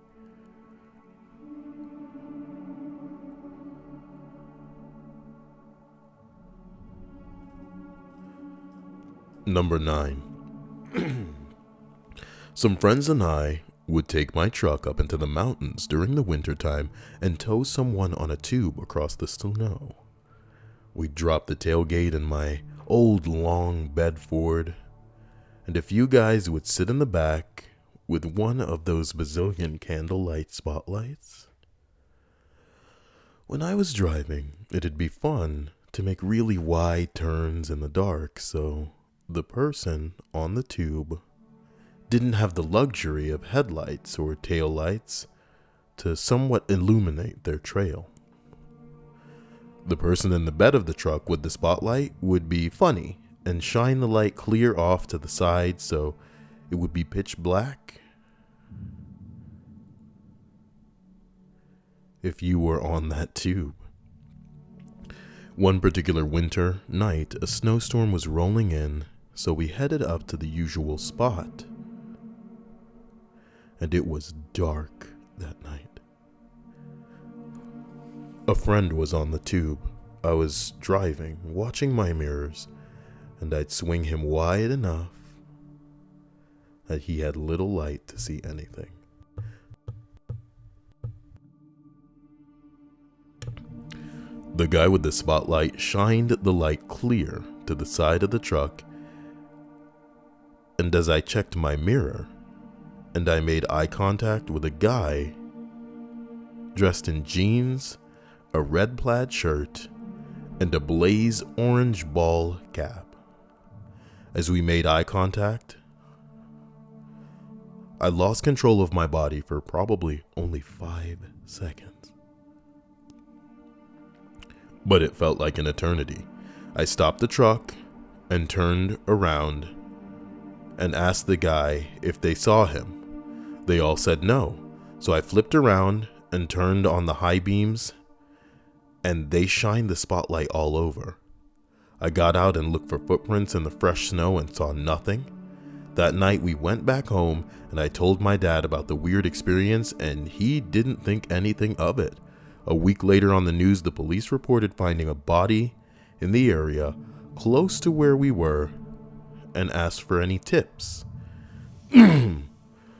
Number 9. Some friends and I would take my truck up into the mountains during the wintertime and tow someone on a tube across the snow. We'd drop the tailgate in my old long bed Ford, and a few guys would sit in the back with one of those bazillion candlelight spotlights. When I was driving, it'd be fun to make really wide turns in the dark, so the person on the tube didn't have the luxury of headlights or taillights to somewhat illuminate their trail. The person in the bed of the truck with the spotlight would be funny and shine the light clear off to the side so it would be pitch black. If you were on that tube. One particular winter night, a snowstorm was rolling in, so we headed up to the usual spot. And it was dark that night. A friend was on the tube. I was driving, watching my mirrors, and I'd swing him wide enough that he had little light to see anything. The guy with the spotlight shined the light clear to the side of the truck, and as I checked my mirror, and I made eye contact with a guy dressed in jeans, a red plaid shirt, and a blaze orange ball cap. As we made eye contact, I lost control of my body for probably only 5 seconds. But it felt like an eternity. I stopped the truck and turned around and asked the guy if they saw him. They all said no, so I flipped around and turned on the high beams, and they shined the spotlight all over. I got out and looked for footprints in the fresh snow and saw nothing. That night we went back home and I told my dad about the weird experience, and he didn't think anything of it. A week later on the news, the police reported finding a body in the area close to where we were and asked for any tips.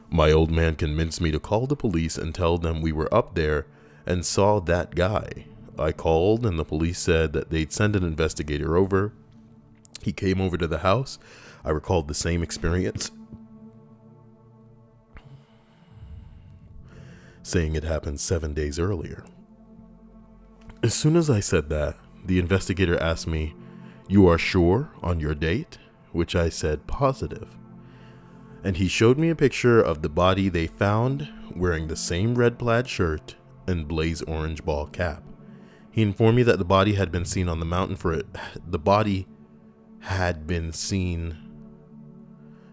My old man convinced me to call the police and tell them we were up there and saw that guy. I called and the police said that they'd send an investigator over. He came over to the house. I recalled the same experience, saying it happened 7 days earlier. As soon as I said that, the investigator asked me, "You are sure on your date?" Which I said positive. And he showed me a picture of the body they found wearing the same red plaid shirt and blaze orange ball cap. He informed me that the body had been seen on the mountain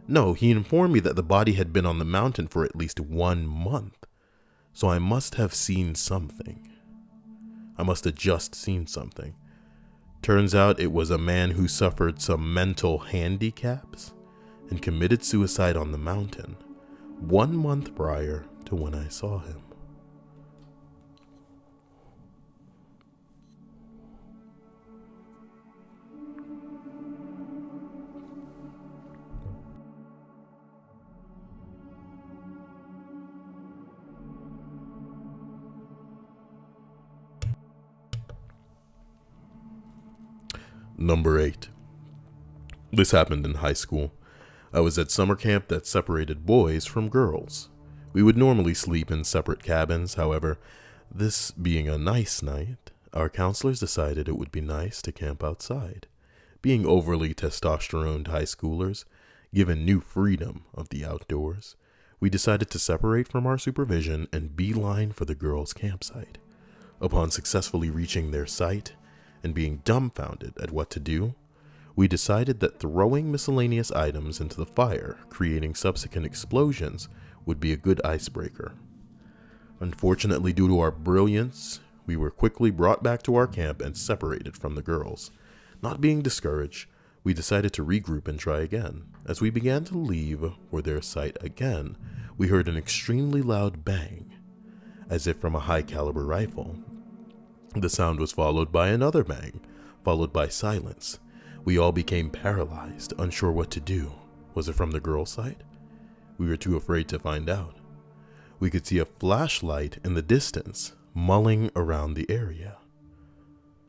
No, he informed me that the body had been on the mountain for at least 1 month. So I must have seen something. I must have just seen something. Turns out it was a man who suffered some mental handicaps and committed suicide on the mountain 1 month prior to when I saw him. Number 8. This happened in high school. I was at summer camp that separated boys from girls. We would normally sleep in separate cabins, however, this being a nice night, our counselors decided it would be nice to camp outside. Being overly testosteroned high schoolers, given new freedom of the outdoors, we decided to separate from our supervision and beeline for the girls' campsite. Upon successfully reaching their site and being dumbfounded at what to do, we decided that throwing miscellaneous items into the fire, creating subsequent explosions, would be a good icebreaker. Unfortunately, due to our brilliance, we were quickly brought back to our camp and separated from the girls. Not being discouraged, we decided to regroup and try again. As we began to leave for their site again, we heard an extremely loud bang, as if from a high-caliber rifle. The sound was followed by another bang, followed by silence. We all became paralyzed, unsure what to do. Was it from the girl's side? We were too afraid to find out. We could see a flashlight in the distance, mulling around the area.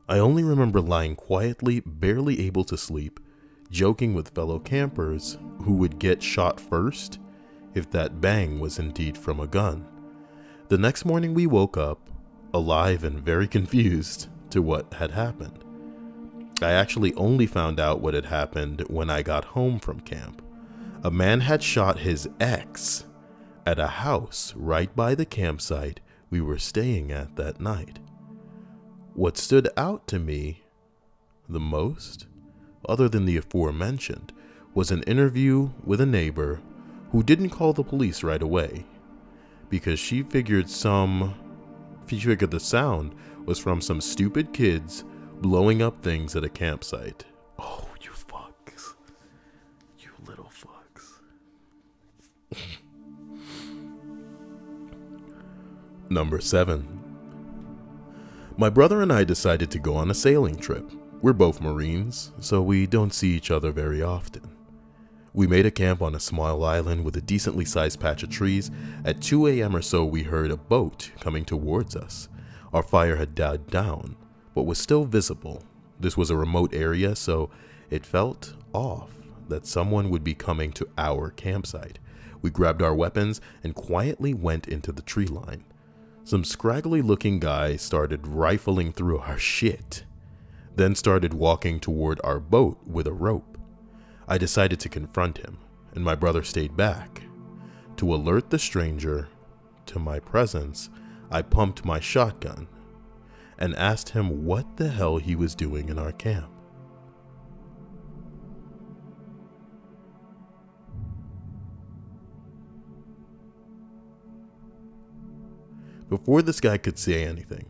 I only remember lying quietly, barely able to sleep, joking with fellow campers who would get shot first if that bang was indeed from a gun. The next morning we woke up, alive and very confused to what had happened. I actually only found out what had happened when I got home from camp. A man had shot his ex at a house right by the campsite we were staying at that night. What stood out to me the most, other than the aforementioned, was an interview with a neighbor who didn't call the police right away because she figured the sound was from some stupid kids blowing up things at a campsite. Oh, you fucks. You little fucks. Number 7. My brother and I decided to go on a sailing trip. We're both Marines, so we don't see each other very often. We made a camp on a small island with a decently sized patch of trees. At 2 a.m. or so, we heard a boat coming towards us. Our fire had died down, but was still visible. This was a remote area, so it felt off that someone would be coming to our campsite. We grabbed our weapons and quietly went into the tree line. Some scraggly looking guy started rifling through our shit, then started walking toward our boat with a rope. I decided to confront him, and my brother stayed back. To alert the stranger to my presence, I pumped my shotgun and asked him what the hell he was doing in our camp. Before this guy could say anything,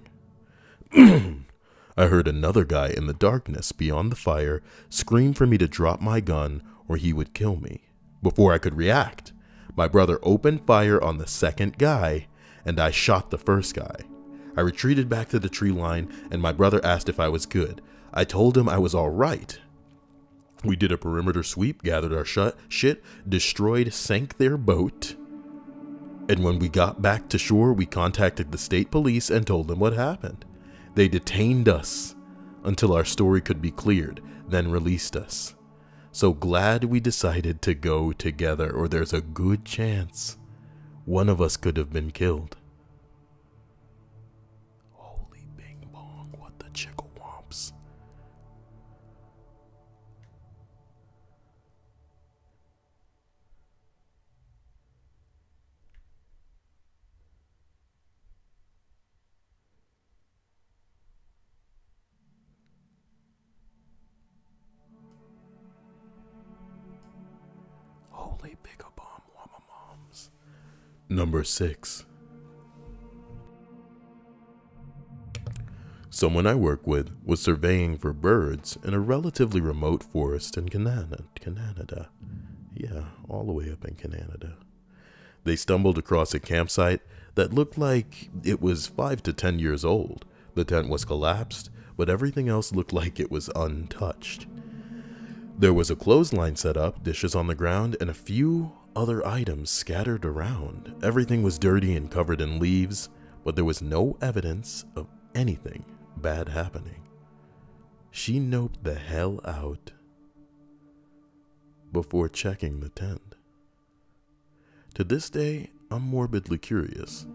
I heard another guy in the darkness beyond the fire scream for me to drop my gun or he would kill me. Before I could react, my brother opened fire on the second guy and I shot the first guy. I retreated back to the tree line and my brother asked if I was good. I told him I was all right. We did a perimeter sweep, gathered our shit, destroyed, sank their boat. And when we got back to shore, we contacted the state police and told them what happened. They detained us until our story could be cleared, then released us. So glad we decided to go together, or there's a good chance one of us could have been killed. Holy bing bong, what the chickle womps. Holy Way bigger bomb, wama moms. Number 6. Someone I work with was surveying for birds in a relatively remote forest in Canada. Yeah, all the way up in Canada. They stumbled across a campsite that looked like it was 5 to 10 years old. The tent was collapsed, but everything else looked like it was untouched. There was a clothesline set up, dishes on the ground, and a few other items scattered around. Everything was dirty and covered in leaves, but there was no evidence of anything bad happening. She noped the hell out before checking the tent. To this day, I'm morbidly curious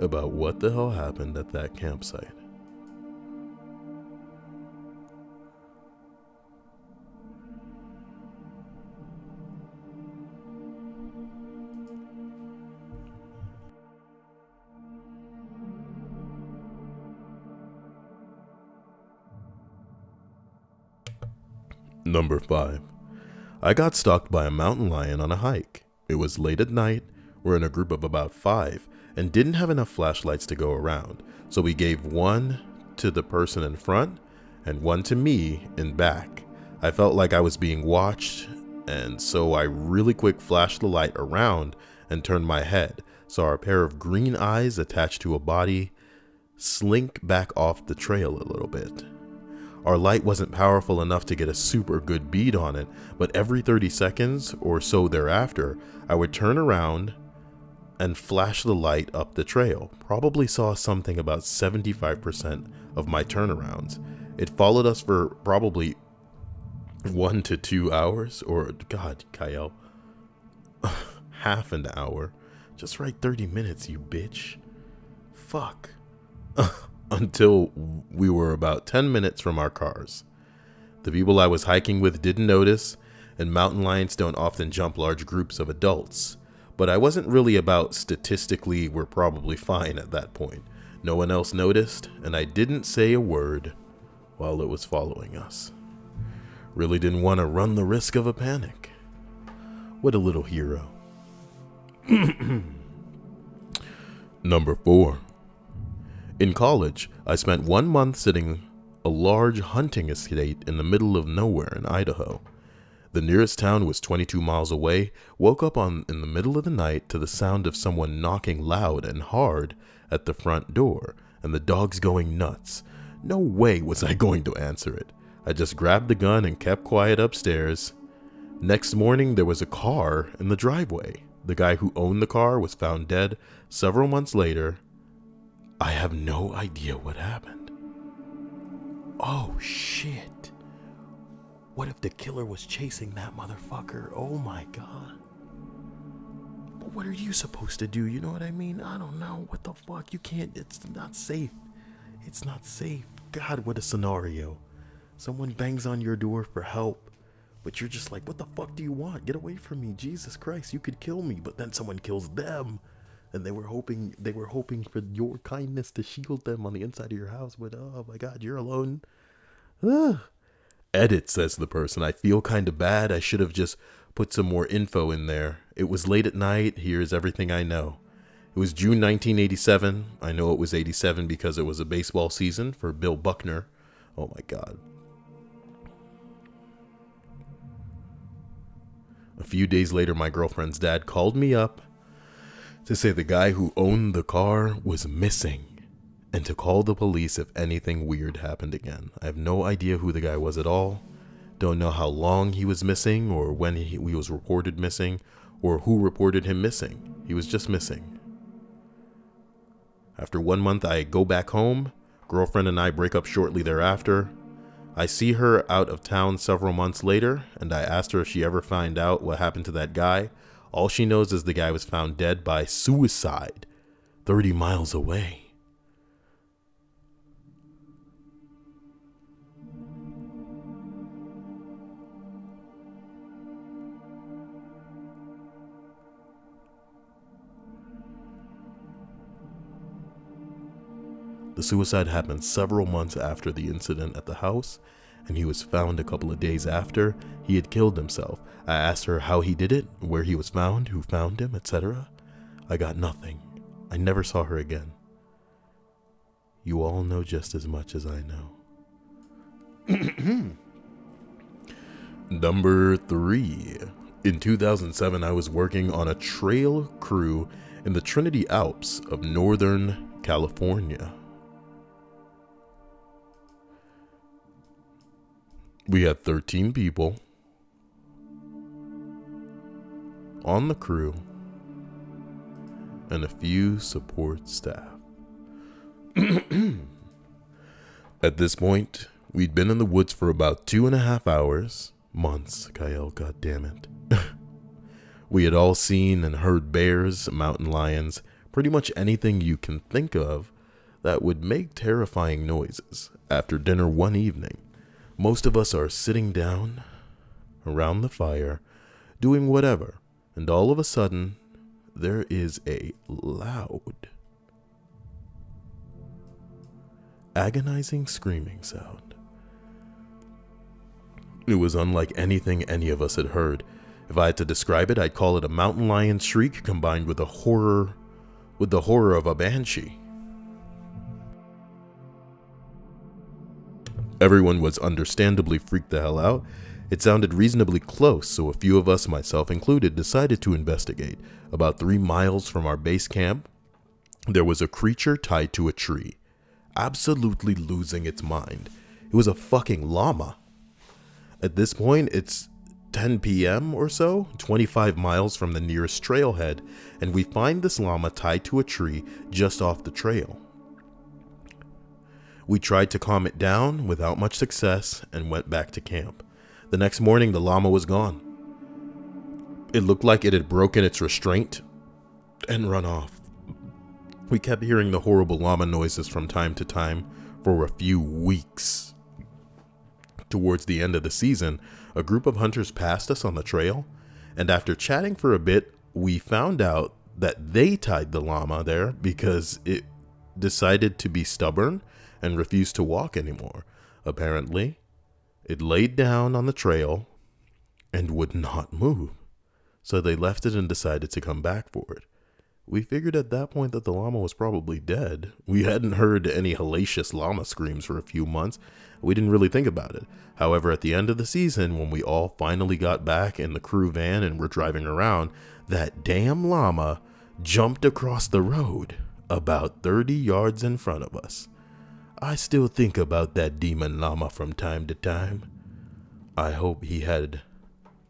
about what the hell happened at that campsite. Number 5. I got stalked by a mountain lion on a hike. It was late at night. We're in a group of about 5 and didn't have enough flashlights to go around, so we gave one to the person in front and one to me in back. I felt like I was being watched, and so I really quick flashed the light around and turned my head, saw a pair of green eyes attached to a body slink back off the trail a little bit. Our light wasn't powerful enough to get a super good bead on it, but every 30 seconds or so thereafter, I would turn around and flash the light up the trail. Probably saw something about 75% of my turnarounds. It followed us for probably 1 to 2 hours, or God, Kyle, half an hour. Just write 30 minutes, you bitch. Fuck. Until we were about 10 minutes from our cars. The people I was hiking with didn't notice, and mountain lions don't often jump large groups of adults. But I wasn't really about statistically we're probably fine at that point. No one else noticed, and I didn't say a word while it was following us. Really didn't want to run the risk of a panic. What a little hero. Number 4. In college, I spent 1 month sitting a large hunting estate in the middle of nowhere in Idaho. The nearest town was 22 miles away. Woke up in the middle of the night to the sound of someone knocking loud and hard at the front door, and the dogs going nuts. No way was I going to answer it. I just grabbed the gun and kept quiet upstairs. Next morning, there was a car in the driveway. The guy who owned the car was found dead several months later. I have no idea what happened. Oh shit. What if the killer was chasing that motherfucker? Oh my god. But what are you supposed to do? You know what I mean? I don't know. What the fuck? You can't. It's not safe. It's not safe. God, what a scenario. Someone bangs on your door for help, but you're just like, what the fuck do you want? Get away from me. Jesus Christ, you could kill me, but then someone kills them. And they were hoping for your kindness to shield them on the inside of your house, but oh my god, you're alone. Ugh. Edit, says the person. I feel kind of bad. I should have just put some more info in there. It was late at night. Here's everything I know. It was June 1987. I know it was 87 because it was a baseball season for Bill Buckner. Oh my god. A few days later, my girlfriend's dad called me up to say the guy who owned the car was missing, and to call the police if anything weird happened again. I have no idea who the guy was at all. Don't know how long he was missing, or when he was reported missing, or who reported him missing. He was just missing. After 1 month, I go back home. Girlfriend and I break up shortly thereafter. I see her out of town several months later, and I asked her if she ever found out what happened to that guy. All she knows is the guy was found dead by suicide 30 miles away. The suicide happened several months after the incident at the house, and he was found a couple of days after he had killed himself. I asked her how he did it, where he was found, who found him, etc. I got nothing. I never saw her again. You all know just as much as I know. Number 3. In 2007, I was working on a trail crew in the Trinity Alps of Northern California. We had 13 people on the crew and a few support staff. At this point, we'd been in the woods for about 2.5 hours. Months, Kyle, goddammit. We had all seen and heard bears, mountain lions, pretty much anything you can think of that would make terrifying noises. After dinner one evening, most of us are sitting down around the fire, doing whatever, and all of a sudden, there is a loud, agonizing screaming sound. It was unlike anything any of us had heard. If I had to describe it, I'd call it a mountain lion shriek combined with the horror of a banshee. Everyone was understandably freaked the hell out. It sounded reasonably close, so a few of us, myself included, decided to investigate. About 3 miles from our base camp, there was a creature tied to a tree, absolutely losing its mind. It was a fucking llama. At this point, it's 10 p.m. or so, 25 miles from the nearest trailhead, and we find this llama tied to a tree just off the trail. We tried to calm it down without much success and went back to camp. The next morning, the llama was gone. It looked like it had broken its restraint and run off. We kept hearing the horrible llama noises from time to time for a few weeks. Towards the end of the season, a group of hunters passed us on the trail, and after chatting for a bit, we found out that they tied the llama there because it decided to be stubborn and refused to walk anymore. Apparently, it laid down on the trail and would not move, so they left it and decided to come back for it. We figured at that point that the llama was probably dead. We hadn't heard any hellacious llama screams for a few months. We didn't really think about it. However, at the end of the season, when we all finally got back in the crew van and were driving around, that damn llama jumped across the road about 30 yards in front of us. I still think about that demon llama from time to time. I hope he had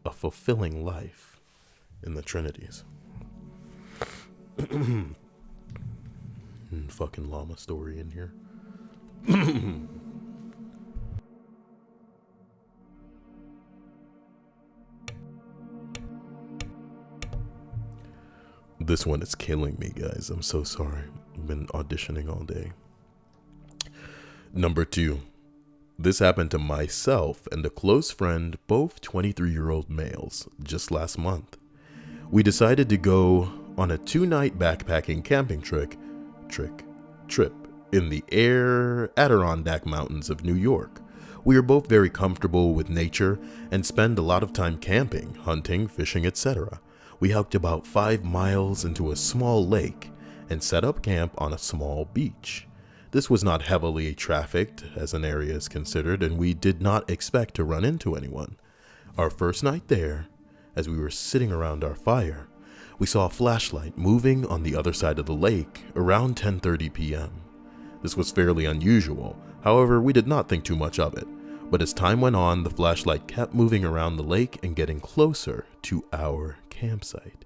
a fulfilling life in the Trinities. Fucking llama story in here. This one is killing me, guys. I'm so sorry. I've been auditioning all day. Number 2. This happened to myself and a close friend, both 23-year-old males, just last month. We decided to go on a 2-night backpacking camping trip in the Adirondack Mountains of New York. We are both very comfortable with nature and spend a lot of time camping, hunting, fishing, etc. We hiked about 5 miles into a small lake and set up camp on a small beach. This was not heavily trafficked as an area is considered, and we did not expect to run into anyone. Our first night there, as we were sitting around our fire, we saw a flashlight moving on the other side of the lake around 10:30 p.m. This was fairly unusual. However, we did not think too much of it. But as time went on, the flashlight kept moving around the lake and getting closer to our campsite.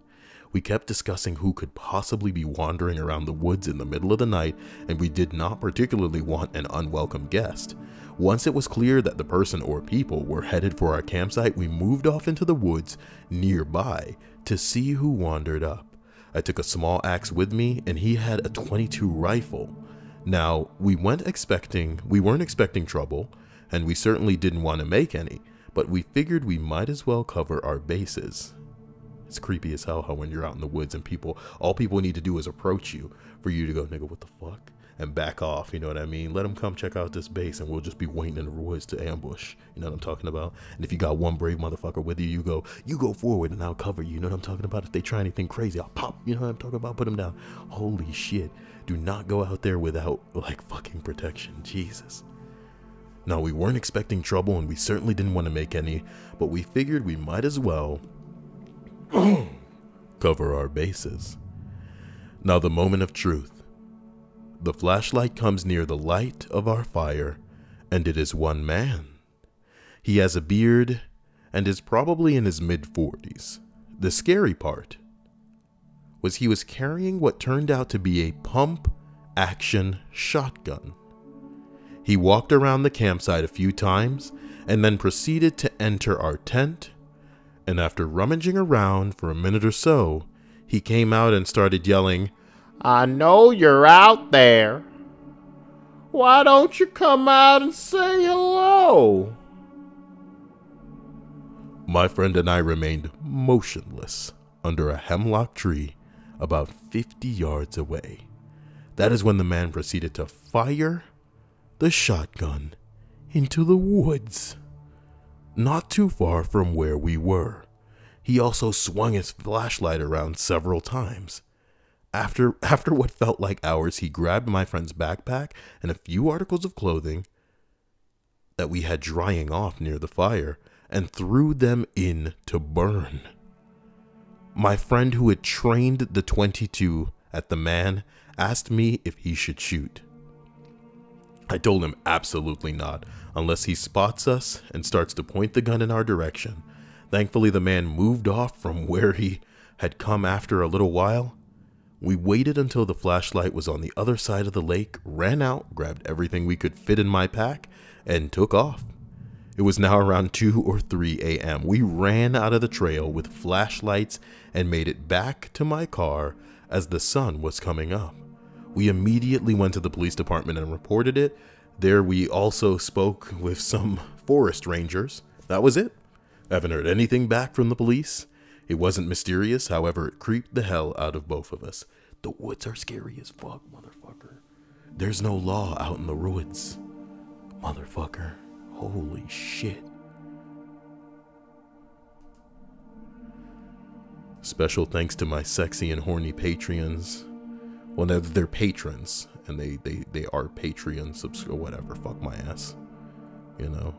We kept discussing who could possibly be wandering around the woods in the middle of the night, and we did not particularly want an unwelcome guest. Once it was clear that the person or people were headed for our campsite, we moved off into the woods nearby to see who wandered up. I took a small axe with me, and he had a .22 rifle. Now, we weren't expecting trouble, and we certainly didn't want to make any, but we figured we might as well cover our bases. It's creepy as hell how when you're out in the woods and all people need to do is approach you for you to go, nigga, what the fuck? and back off, you know what I mean? Let them come check out this base and we'll just be waiting in the woods to ambush. You know what I'm talking about? And if you got one brave motherfucker with you, you go forward and I'll cover you. You know what I'm talking about? If they try anything crazy, I'll pop, you know what I'm talking about? Put them down. Holy shit. Do not go out there without like fucking protection. Jesus. Now, we weren't expecting trouble and we certainly didn't want to make any, but we figured we might as well cover our bases. Now, the moment of truth. The flashlight comes near the light of our fire, and it is one man. He has a beard and is probably in his mid-40s. The scary part was he was carrying what turned out to be a pump-action shotgun. He walked around the campsite a few times and then proceeded to enter our tent, and after rummaging around for a minute or so, he came out and started yelling, "I know you're out there. Why don't you come out and say hello?" My friend and I remained motionless under a hemlock tree about 50 yards away. That is when the man proceeded to fire the shotgun into the woods, not too far from where we were. He also swung his flashlight around several times. After what felt like hours, he grabbed my friend's backpack and a few articles of clothing that we had drying off near the fire and threw them in to burn. My friend, who had trained the .22 at the man, asked me if he should shoot. I told him absolutely not, unless he spots us and starts to point the gun in our direction. Thankfully, the man moved off from where he had come after a little while. We waited until the flashlight was on the other side of the lake, ran out, grabbed everything we could fit in my pack, and took off. It was now around 2 or 3 a.m. We ran out of the trail with flashlights and made it back to my car as the sun was coming up. We immediately went to the police department and reported it. There we also spoke with some forest rangers. That was it. I haven't heard anything back from the police. It wasn't mysterious, however, it creeped the hell out of both of us. The woods are scary as fuck, motherfucker. There's no law out in the woods, motherfucker. Holy shit. Special thanks to my sexy and horny Patreons. Well, they're patrons, and they are Patreon or whatever, fuck my ass, you know.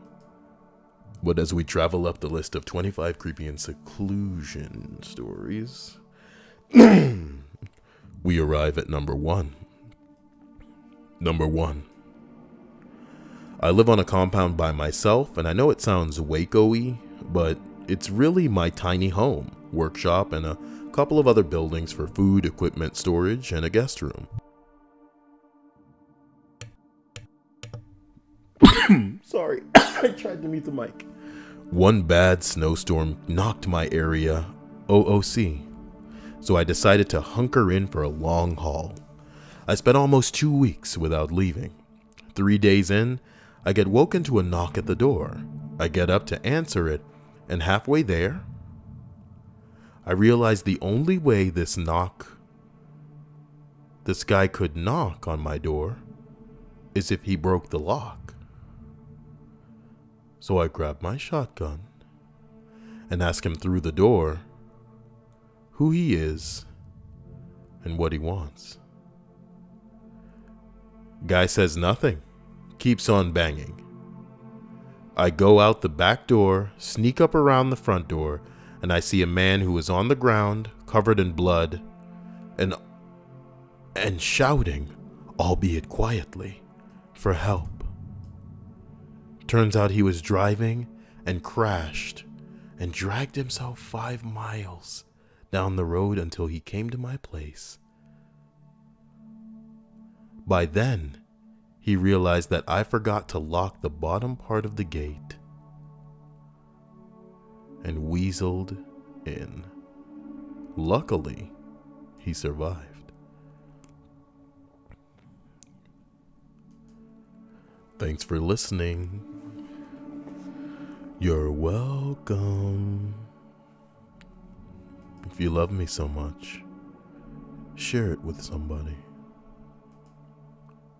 But as we travel up the list of 25 creepy and seclusion stories, we arrive at number 1. Number 1. I live on a compound by myself, and I know it sounds Waco-y, but it's really my tiny home, workshop, and a couple of other buildings for food, equipment, storage, and a guest room. Sorry, I tried to mute the mic. One bad snowstorm knocked my area OOC, so I decided to hunker in for a long haul. I spent almost 2 weeks without leaving. 3 days in, I get woken to a knock at the door. I get up to answer it, and halfway there, I realize the only way this guy could knock on my door is if he broke the lock. So I grab my shotgun and ask him through the door who he is and what he wants. Guy says nothing, keeps on banging. I go out the back door, sneak up around the front door, and I see a man who is on the ground, covered in blood, and shouting, albeit quietly, for help. Turns out he was driving and crashed and dragged himself 5 miles down the road until he came to my place. By then, he realized that I forgot to lock the bottom part of the gate and weaseled in. Luckily, he survived. Thanks for listening. You're welcome. If you love me so much, share it with somebody.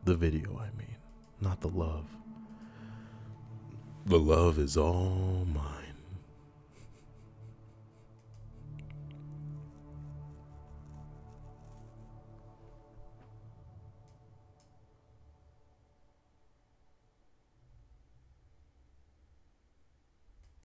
The video, I mean, not the love. The love is all mine.